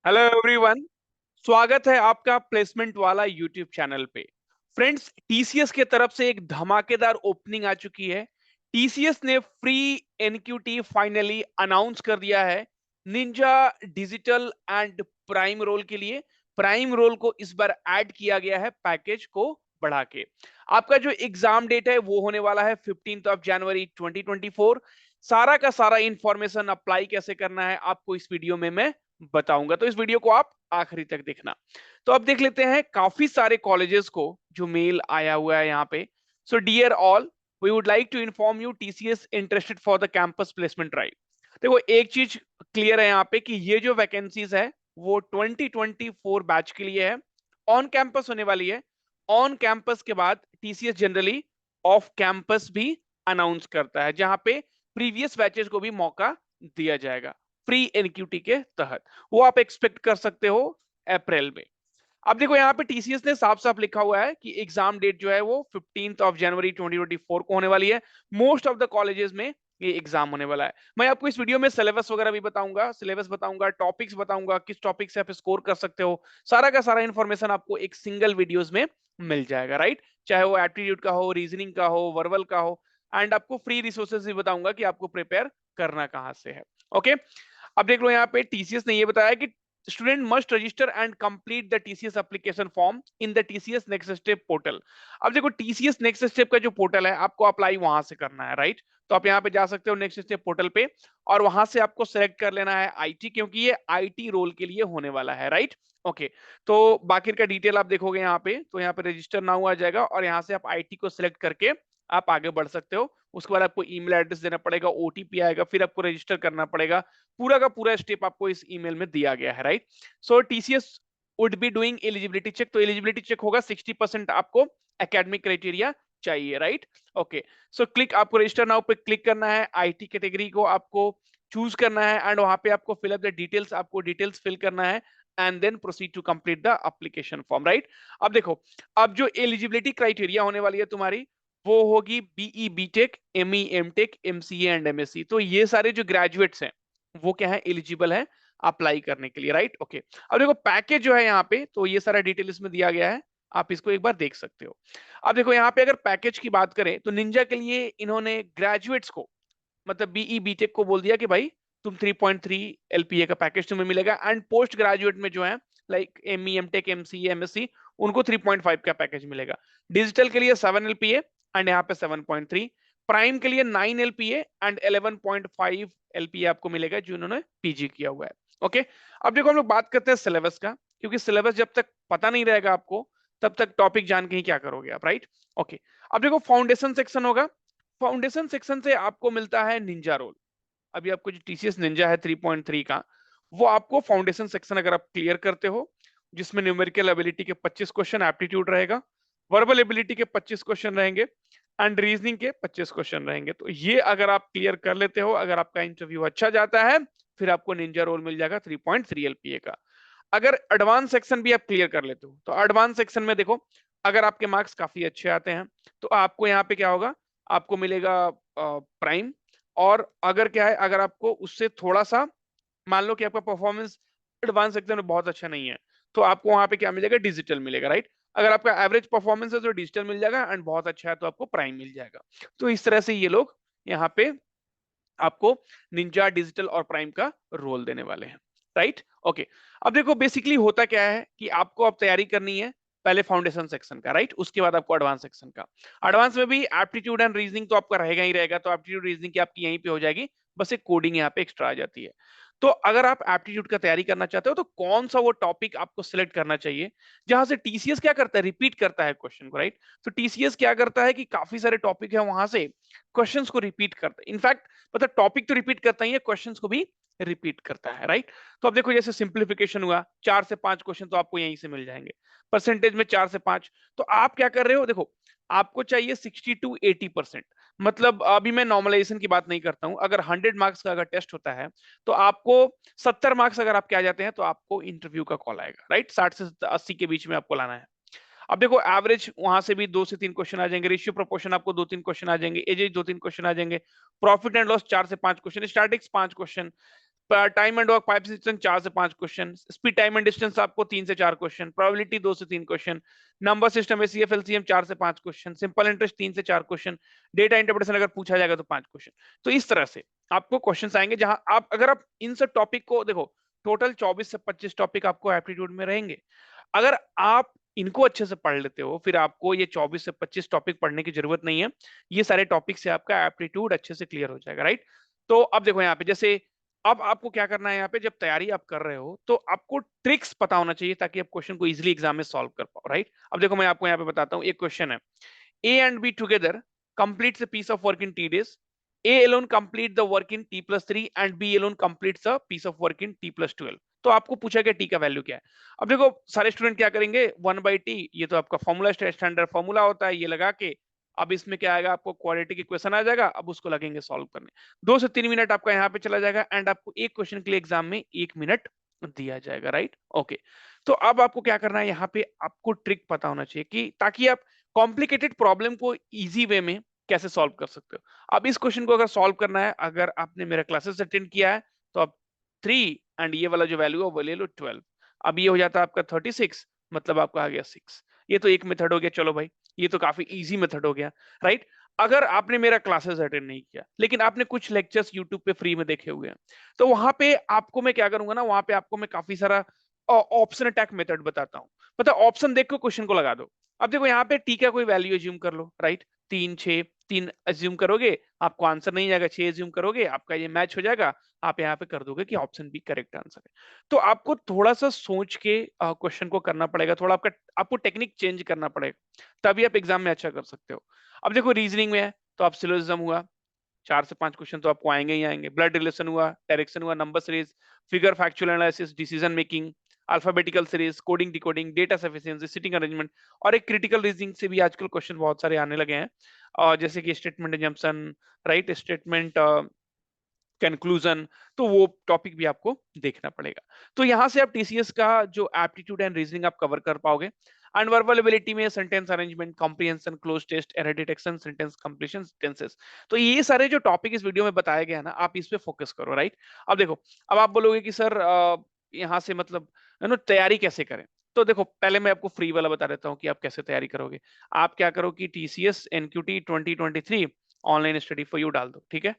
Hello everyone. स्वागत है आपका प्लेसमेंट वाला यूट्यूब चैनल पे। फ्रेंड्स, टीसीएस के तरफ से एक धमाकेदार ओपनिंग आ चुकी है। टीसीएस ने फ्री एनक्यूटी फाइनली अनाउंस कर दिया है Ninja Digital and Prime role के लिए। प्राइम रोल को इस बार ऐड किया गया है पैकेज को बढ़ा के। आपका जो एग्जाम डेट है वो होने वाला है 15 जनवरी 2024। सारा का सारा इंफॉर्मेशन अप्लाई कैसे करना है आपको इस वीडियो में मैं बताऊंगा, तो इस वीडियो को आप आखिरी तक देखना। तो अब देख लेते हैं काफी सारे कॉलेजेस को जो मेल आया हुआ है यहाँ पे। So dear all, we would like to inform you TCS interested for the campus placement drive. देखो, एक चीज क्लियर है यहाँ पे कि ये जो वैकेंसीज है वो 2024 बैच के लिए है, ऑन कैंपस होने वाली है। ऑन कैंपस के बाद टीसीएस जनरली ऑफ कैंपस भी अनाउंस करता है, जहां पे प्रीवियस बैचेस को भी मौका दिया जाएगा फ्री एनक्यूटी के तहत। वो आप एक्सपेक्ट कर सकते हो अप्रैल में। अब देखो, यहाँ पे टीसीएस ने साफ साफ लिखा हुआ है कि एग्जाम डेट जो है वो 15 जनवरी 2024 को होने वाली है। मोस्ट ऑफ द कॉलेजेस में ये एग्जाम होने वाला है। मैं आपको इस वीडियो में सिलेबस वगैरह भी बताऊंगा, सिलेबस बताऊंगा, टॉपिक्स बताऊंगा, किस टॉपिक से आप स्कोर कर सकते हो। सारा का सारा इंफॉर्मेशन आपको एक सिंगल वीडियोस में मिल जाएगा, राइट। चाहे वो एप्टीट्यूड का हो, रीजनिंग का हो, वर्बल का हो। एंड आपको फ्री रिसोर्सेज भी बताऊंगा कि आपको प्रिपेयर करना कहाँ से है। ओके, अब देख लो, यहाँ पे टीसीएस ने ये बताया कि student must register and complete the TCS application form in the TCS next step portal. अब देखो, टीसीएस नेक्स्ट स्टेप का जो पोर्टल है आपको अप्लाई वहां से करना है, राइट। तो आप यहाँ पे जा सकते हो नेक्स्ट स्टेप पोर्टल पे, और वहां से आपको सेलेक्ट कर लेना है आईटी, क्योंकि ये आईटी रोल के लिए होने वाला है, राइट। ओके, तो बाकी का डिटेल आप देखोगे यहाँ पे, तो यहाँ पे रजिस्टर नाउ आ जाएगा और यहाँ से आप आईटी को सिलेक्ट करके आप आगे बढ़ सकते हो। उसके बाद आपको ईमेल एड्रेस देना पड़ेगा, ओटीपी आएगा, फिर आपको रजिस्टर करना पड़ेगा। पूरा का पूरा स्टेप आपको इस ईमेल में दिया गया है, right. So TCS would be doing eligibility check. तो एलिजिबिलिटी चेक होगा, 60% आपको एकेडमिक क्राइटेरिया चाहिए, राइट। ओके, सो क्लिक, आपको रजिस्टर नाउ पे क्लिक करना है। आईटी कैटेगरी को आपको चूज करना है एंड वहां पे आपको फिल अप द डिटेल्स, आपको डिटेल्स फिल करना है and then proceed to complete the application form, right. अब देखो, अब जो एलिजिबिलिटी क्राइटेरिया होने वाली है तुम्हारी, वो होगी BE BTech, ME MTech, MCA and MSc. तो ये सारे जो ग्रेजुएट्स हैं वो क्या है, एलिजिबल है अप्लाई करने के लिए, राइट। ओके, अब देखो पैकेज जो है यहाँ पे, तो ये सारा डिटेल इसमें दिया गया है, आप इसको एक बार देख सकते हो। अब देखो, यहाँ पे अगर पैकेज की बात करें तो निंजा के लिए इन्होंने ग्रेजुएट्स को, मतलब बीई बीटेक को बोल दिया कि भाई तुम 3.3 एलपीए का पैकेज तुम्हें मिलेगा, एंड पोस्ट ग्रेजुएट में जो है like ME MTech MCA MSc, उनको 3.5 का पैकेज मिलेगा। डिजिटल के लिए 7 एलपीए एंड यहाँ पे 7.3। प्राइम के लिए 9 एलपीए एंड 11.5 एलपीए आपको मिलेगा जो इन्होंने पीजी किया हुआ है। ओके, अब देखो हम लोग बात करते हैं सिलेबस का, क्योंकि सिलेबस जब तक पता नहीं रहेगा आपको तब तक टॉपिक जान के ही क्या करोगे आप, राइट। ओके, अब देखो फाउंडेशन सेक्शन होगा। फाउंडेशन सेक्शन से आपको मिलता है निंजा रोल। अभी आपको जो टीसीएस निंजा है 3.3 का, वो आपको फाउंडेशन सेक्शन अगर आप क्लियर करते हो, जिसमें न्यूमेरिकल एबिलिटी के 25 क्वेश्चन, एप्टीट्यूड रहेगा, वर्बल एबिलिटी के 25 क्वेश्चन रहेंगे एंड रीजनिंग के 25 क्वेश्चन रहेंगे। तो ये अगर आप क्लियर कर लेते हो, अगर आपका इंटरव्यू अच्छा जाता है, फिर आपको निंजा रोल मिल जाएगा 3.3 एलपीए का। अगर एडवांस सेक्शन भी आप क्लियर कर लेते हो, तो एडवांस सेक्शन में देखो, अगर आपके मार्क्स काफी अच्छे आते हैं तो आपको यहाँ पे क्या होगा, आपको मिलेगा प्राइम। और अगर क्या है, अगर आपको उससे थोड़ा सा, मान लो कि आपका परफॉर्मेंस एडवांस सेक्शन में बहुत अच्छा नहीं है, तो आपको वहां पे क्या मिलेगा, डिजिटल मिलेगा, राइट। अगर आपका एवरेज परफॉर्मेंस है तो डिजिटल मिल जाएगा, एंड बहुत अच्छा है तो आपको प्राइम मिल जाएगा। तो इस तरह से ये लोग यहाँ पे आपको निंजा डिजिटल और प्राइम का रोल देने वाले हैं, राइट। ओके, अब देखो बेसिकली होता क्या है कि आपको अब तैयारी करनी है पहले फाउंडेशन सेक्शन का, राइट, उसके बाद आपको एडवांस सेक्शन का। एडवांस में भी एप्टीट्यूड एंड रीजनिंग तो आपका रहेगा ही रहेगा, तो एप्टीट्यूड रीजनिंग की आपकी यहीं पे हो जाएगी, बस एक कोडिंग यहाँ पे एक्स्ट्रा आ जाती है। तो अगर आप एप्टीट्यूड का तैयारी करना चाहते हो तो कौन सा वो टॉपिक आपको सिलेक्ट करना चाहिए जहां से टीसीएस क्या करता है, रिपीट करता है क्वेश्चन को, राइट। तो टीसीएस क्या करता है कि काफी सारे टॉपिक है वहां से क्वेश्चंस को रिपीट करता है। इनफैक्ट मतलब टॉपिक तो रिपीट करता ही है, क्वेश्चंस को भी रिपीट करता है, राइट। तो अब देखो, जैसे सिंप्लीफिकेशन हुआ, 4 से 5 क्वेश्चन तो आपको यहीं से मिल जाएंगे, परसेंटेज में 4 से 5। तो आप क्या कर रहे हो, देखो आपको चाहिए 60 to 80%। मतलब अभी मैं नॉर्मलाइजेशन की बात नहीं करता हूं, अगर 100 मार्क्स का अगर टेस्ट होता है तो आपको 70 मार्क्स अगर आपके आ जाते हैं तो आपको इंटरव्यू का कॉल आएगा, राइट। 60 से 80 के बीच में आपको लाना है। अब देखो एवरेज वहां से भी 2 से 3 क्वेश्चन आ जाएंगे, रेशियो प्रोपोर्शन आपको 2-3 क्वेश्चन आ जाएंगे, एज 2-3 क्वेश्चन आ जाएंगे, प्रॉफिट एंड लॉस 4 से 5 question, statics 5 question, time and work 5 से 4 से 5 question, speed time and distance आपको 3 से 4 क्वेश्चन, प्रोबेबिलिटी 2 से 3 question, number system HCF LCM 4 से 5 क्वेश्चन, सिंपल इंटरेस्ट 3 से 4 क्वेश्चन, डेटा इंटरप्रिटेशन अगर पूछा जाएगा तो 5 क्वेश्चन। तो इस तरह से आपको क्वेश्चंस आएंगे जहां आप अगर आप इन सब टॉपिक को देखो, टोटल 24 से 25 टॉपिक आपको एप्टीट्यूड में रहेंगे। अगर आप इनको अच्छे से पढ़ लेते हो फिर आपको ये 24 से 25 टॉपिक पढ़ने की जरूरत नहीं है, ये सारे टॉपिक से आपका एप्टीट्यूड अच्छे से क्लियर हो जाएगा, राइट। तो अब देखो यहाँ पे जैसे अब आपको क्या करना है, यहाँ पे जब तैयारी आप कर रहे हो तो आपको ट्रिक्स पता होना चाहिए ताकि आप क्वेश्चन को इजीली एग्जाम में सॉल्व कर पाओ, राइट। अब देखो मैं आपको यहाँ पे बताता हूँ, एक क्वेश्चन है, A and B together completes a piece of work in T days. A alone complete the work in T plus 3 and B alone completes a piece of work in T plus 12. तो आपको पूछा गया T का value क्या है। अब देखो सारे स्टूडेंट क्या करेंगे, 1/T, ये तो आपका फॉर्मूला स्टैंडर्ड फॉर्मूला होता है, ये लगा के अब इसमें क्या आएगा, आपको क्वाड्रेटिक इक्वेशन आ जाएगा, अब उसको लगेंगे सॉल्व करने। 2 से 3 मिनट आपका यहाँ पे चला जाएगा एंड आपको एक क्वेश्चन के लिए एग्जाम में 1 मिनट दिया जाएगा, राइट। ओके, तो अब आपको क्या करना है, यहाँ पे आपको ट्रिक पता होना चाहिए कि ताकि आप कॉम्प्लिकेटेड प्रॉब्लम को इजी वे में कैसे सॉल्व कर सकते हो। अब इस क्वेश्चन को अगर सॉल्व करना है, अगर आपने मेरा क्लासेस अटेंड किया है तो आप 3 एंड ये वाला जो वैल्यू है वो ले लो 12। अब ये हो जाता है आपका 36, मतलब आपका आ गया 6। ये तो एक मेथड हो गया, चलो भाई ये तो काफी इजी मेथड हो गया, राइट। अगर आपने मेरा क्लासेस अटेंड नहीं किया लेकिन आपने कुछ लेक्चर्स यूट्यूब पे फ्री में देखे हुए हैं, तो वहां पे आपको मैं क्या करूंगा ना, वहां पे आपको मैं काफी सारा ऑप्शन अटैक मेथड बताता हूँ। मतलब ऑप्शन देख के क्वेश्चन को लगा दो। अब देखो यहाँ पे टी का कोई वैल्यू एज्यूम कर लो, राइट। 3 6 3 एज्यूम करोगे, आपको आंसर नहीं आएगा, 6 एज्यूम करोगे, आपका ये मैच हो जाएगा, आप यहाँ पे कर दोगे कि ऑप्शन बी करेक्ट आंसर है। तो आपको थोड़ा सा सोच के क्वेश्चन को करना पड़ेगा, थोड़ा आपको टेक्निक चेंज करना पड़ेगा, तभी आप एग्जाम में अच्छा कर सकते हो। अब देखो रीजनिंग में है तो आप सिलोजिज्म हुआ, 4 से 5 क्वेश्चन तो आपको आएंगे ही आएंगे। ब्लड रिलेशन हुआ, डायरेक्शन हुआ, number series, figure factual analysis, decision making, alphabetical series, coding decoding, data sufficiency, sitting arrangement, और एक क्रिटिकल रीजनिंग से भी आजकल क्वेश्चन बहुत सारे आने लगे हैं, और जैसे कि statement assumption, right, statement conclusion, तो वो टॉपिक भी आपको देखना पड़ेगा। तो यहाँ से आप टीसीएस का जो एप्टीट्यूड एंड रीजनिंग आप कवर कर पाओगे। एंड वर्बल एबिलिटी में sentence arrangement, comprehension, cloze test, error detection, sentence completion, tenses, तो ये सारे जो टॉपिक इस वीडियो में बताए गए हैं ना, आप इस पे फोकस करो, राइट। अब देखो, अब आप बोलोगे कि सर यहाँ से मतलब तैयारी कैसे करें। तो देखो पहले मैं आपको फ्री वाला बता देता हूँ कि आप कैसे तैयारी करोगे। आप क्या करो कि TCS NQT 2023 online study for you डाल दो, ठीक है।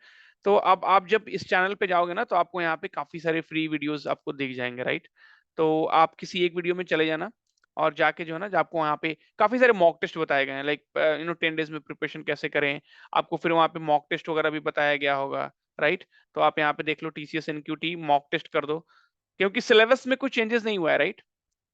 तो अब आप जब इस चैनल पे जाओगे ना तो आपको यहाँ पे काफी सारे फ्री वीडियोस आपको दिख जाएंगे, राइट। तो आप किसी एक वीडियो में चले जाना और जाके जो है ना, आपको वहाँ पे काफी सारे मॉक टेस्ट बताए गए हैं, लाइक 10 डेज में प्रिपरेशन कैसे करें। आपको फिर वहाँ पे मॉक टेस्ट वगैरह भी बताया गया होगा, राइट। तो आप यहाँ पे देख लो टीसीएस एनक्यूटी मॉक टेस्ट कर दो, क्योंकि सिलेबस में कुछ चेंजेस नहीं हुआ है, राइट।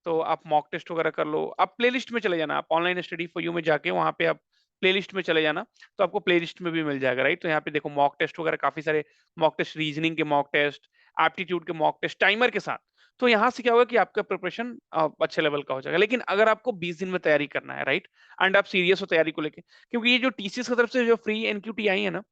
तो आप मॉक टेस्ट वगैरह कर लो। आप प्लेलिस्ट में चले जाना, आप ऑनलाइन स्टडी फॉर यू में जाके वहाँ पे आप प्लेलिस्ट में चले जाना, तो आपको प्लेलिस्ट में भी मिल जाएगा, राइट। तो यहाँ पे देखो मॉक टेस्ट वगैरह काफी सारे मॉक टेस्ट, रीजनिंग के मॉक टेस्ट, एप्टीट्यूड के मॉक टेस्ट, टाइमर के साथ। तो यहाँ से क्या होगा कि आपका प्रिपरेशन अच्छे लेवल का हो जाएगा। लेकिन अगर आपको 20 दिन में तैयारी करना है, राइट, एंड आप सीरियस हो तैयारी को लेके, क्योंकि ये जो टीसीएस की तरफ से जो फ्री एनक्यूटी आई है ना,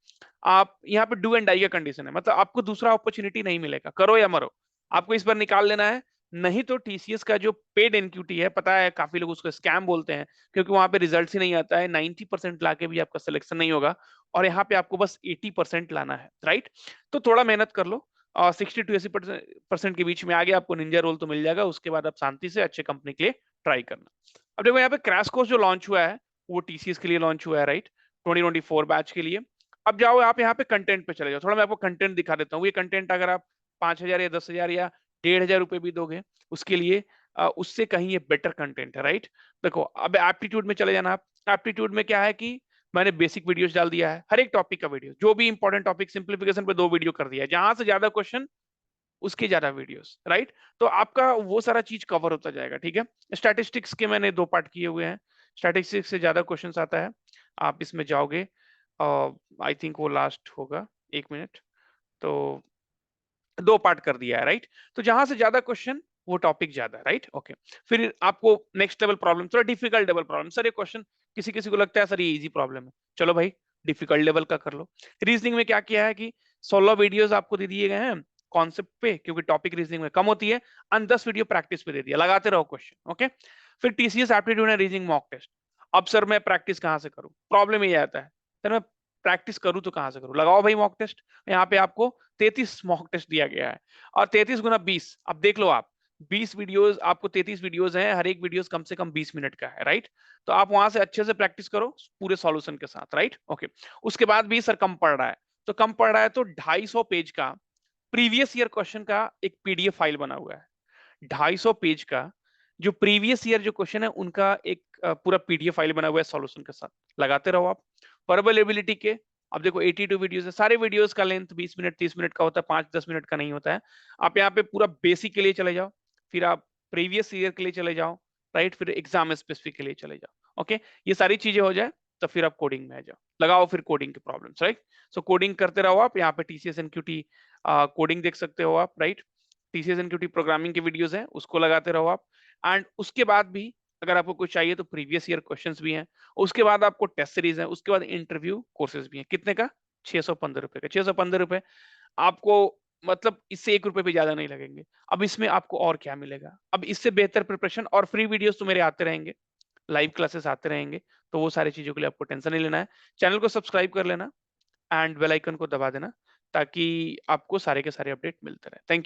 आप यहाँ पे डू एंड डाई का कंडीशन है, मतलब आपको दूसरा अपॉर्चुनिटी नहीं मिलेगा, करो या मरो, आपको इस बार निकाल लेना है। नहीं तो टीसीएस का जो पेड एनक्यूटी है, पता है काफी लोग उसको स्कैम बोलते हैं, क्योंकि वहां पे रिजल्ट ही नहीं आता है, 90% लाके भी आपका सिलेक्शन नहीं होगा, और यहाँ पे आपको बस 80% लाना है, राइट। तो थोड़ा मेहनत कर लो, और 60 to 80% के बीच में आगे आपको निंजा रोल तो मिल जाएगा, उसके बाद आप शांति से अच्छे कंपनी के लिए ट्राई करना। अब देखो यहाँ पे क्रैश कोर्स जो लॉन्च हुआ है वो टीसीएस के लिए लॉन्च हुआ है, राइट, 2024 बैच के लिए। अब जाओ आप यहाँ पे कंटेंट पे चले जाओ, थोड़ा मैं आपको कंटेंट दिखा देता हूँ। ये कंटेंट अगर आप 5,000 या 10,000 या 1,500 रुपए भी दोगे उसके लिए, उससे कहीं ये बेटर कंटेंट है, राइट। देखो अब एप्टीट्यूड में चले जाना आप। एप्टीट्यूड में क्या है कि मैंने बेसिक वीडियोस डाल दिया है, हर एक टॉपिक का वीडियो, जो भी इंपॉर्टेंट टॉपिक, सिंप्लीफिकेशन पे 2 वीडियो कर दिया है, जहां से ज्यादा क्वेश्चन उसके ज्यादा वीडियोस, राइट। तो आपका वो सारा चीज कवर होता जाएगा, ठीक है। स्टैटिस्टिक्स के मैंने 2 पार्ट किए हुए हैं, स्टैटिस्टिक्स से ज्यादा क्वेश्चन आता है, आप इसमें जाओगे, आई थिंक वो लास्ट होगा, 1 मिनट। तो 2 पार्ट कर दिया है, राइट। तो जहां से ज्यादा क्वेश्चन वो टॉपिक ज्यादा, राइट। ओके, फिर आपको नेक्स्ट लेवल प्रॉब्लम, थोड़ा डिफिकल्ट लेवल प्रॉब्लम, सर ये क्वेश्चन किसी किसी को लगता है सर ये इजी प्रॉब्लम है, चलो भाई डिफिकल्ट लेवल का कर लो। रीजनिंग में क्या किया है कि 16 वीडियोस आपको दे दिए गए हैं कॉन्सेप्ट पे, क्योंकि टॉपिक रीजनिंग में कम होती है, एंड 10 वीडियो प्रैक्टिस पे दे दिया, लगाते रहो क्वेश्चन, ओके। फिर TCS aptitude and reasoning mock test. अब सर मैं प्रैक्टिस कहाँ से करूँ, प्रॉब्लम ये आता है, सर मैं प्रैक्टिस करूँ तो कहाँ से करूँ? लगाओ भाई मॉक टेस्ट। यहाँ पे आपको 33 मॉक टेस्ट दिया गया है और 33 गुना 20, अब देख लो आप, 20 वीडियोज़, आपको 33 वीडियोज़ हैं, हर एक वीडियोज़ कम से कम 20 मिनट का है, राइट? तो आप वहाँ से अच्छे से प्रैक्टिस करो पूरे सॉल्यूशन के साथ, राइट? ओके। उसके बाद भी सर कम पड़ रहा है, तो कम पड़ रहा है तो 250 पेज का प्रीवियस ईयर क्वेश्चन का एक पीडीएफ फाइल बना हुआ है। 250 पेज का जो प्रीवियस ईयर जो क्वेश्चन है उनका एक पूरा पीडीएफ फाइल बना हुआ है सॉल्यूशन के साथ, लगाते रहो आप। परबलेबिलिटी के, अब देखो 82 वीडियोस है, सारे वीडियोस का लेंथ 20 मिनट 30 मिनट का होता है, 5-10 मिनट का नहीं होता है। आप यहाँ पे पूरा बेसिक के लिए चले जाओ, फिर आप प्रीवियस ईयर के लिए चले जाओ, राइट, फिर एग्जाम स्पेसिफिक के लिए चले जाओ। ओके, ये सारी चीजें हो जाए तो फिर आप कोडिंग में आ जाओ, लगाओ फिर कोडिंग के प्रॉब्लम्स, राइट। सो कोडिंग करते रहो आप, यहाँ पे टीसीएस एनक्यूटी कोडिंग देख सकते हो आप, राइट। टीसीएस एनक्यूटी प्रोग्रामिंग के वीडियोस हैं, उसको लगाते रहो आप। एंड उसके बाद भी अगर आपको कुछ चाहिए तो प्रीवियस ईयर क्वेश्चंस भी हैं, उसके बाद आपको टेस्ट सीरीज है, उसके बाद इंटरव्यू कोर्सेज भी हैं। कितने का? 615 रुपए का। 615 रुपए आपको, मतलब इससे 1 रुपए भी ज्यादा नहीं लगेंगे। अब इसमें आपको और क्या मिलेगा? अब इससे बेहतर प्रिपरेशन और फ्री वीडियोस तो मेरे आते रहेंगे, लाइव क्लासेस आते रहेंगे, तो वो सारी चीजों के लिए आपको टेंशन नहीं लेना है। चैनल को सब्सक्राइब कर लेना एंड बेल आइकन को दबा देना, ताकि आपको सारे के सारे अपडेट मिलते रहे। थैंक